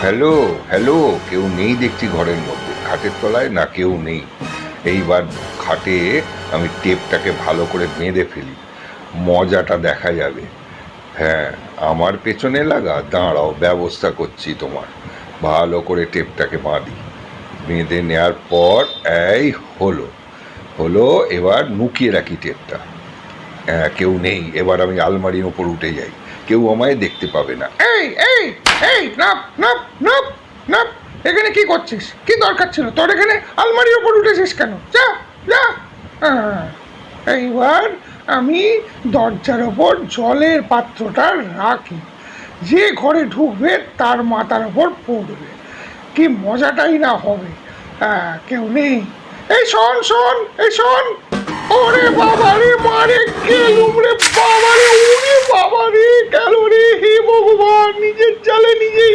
Hello, hello, কেউ নেই দেখছি ঘরের মধ্যে। খাটের তলায় না কেউ নেই। এইবার খাটে আমি টেপটাকে ভালো করে বেঁধে ফেলি, মজাটা দেখা যাবে। হ্যাঁ, আমার পেছনে লাগা, দাঁড়াও ব্যবস্থা করছি তোমার। ভালো করে টেপটাকে বাঁধি, বেঁধে নেওয়ার পর এই হলো হলো এবার লুকিয়ে রাখি টেপটা। হ্যাঁ, কেউ নেই। এবার আমি আলমারির ওপর উঠে যাই, কেউ আমায় দেখতে পাবে না। এই এই এই নাপ নাপ নাপ নাপ, এখানে কি করছিস? কি দরকার ছিল তোর এখানে আলমারির ওপর উঠেছিস কেন? যা যা। আহ, এইবার আমি দরজার ওপর জলের পাত্রটা রাখি, যে ঘরে ঢুকবে তার মাথার ওপর পড়বে, কি মজাটাই না হবে। কেউ নেই। এই শোন শোন, এই শোন। ওরে বাবা রে, মারে গেলুম রে বাবা রে, ওরে বাবা রে, গেল রে, হে ভগবান, নিজের জালে নিজেই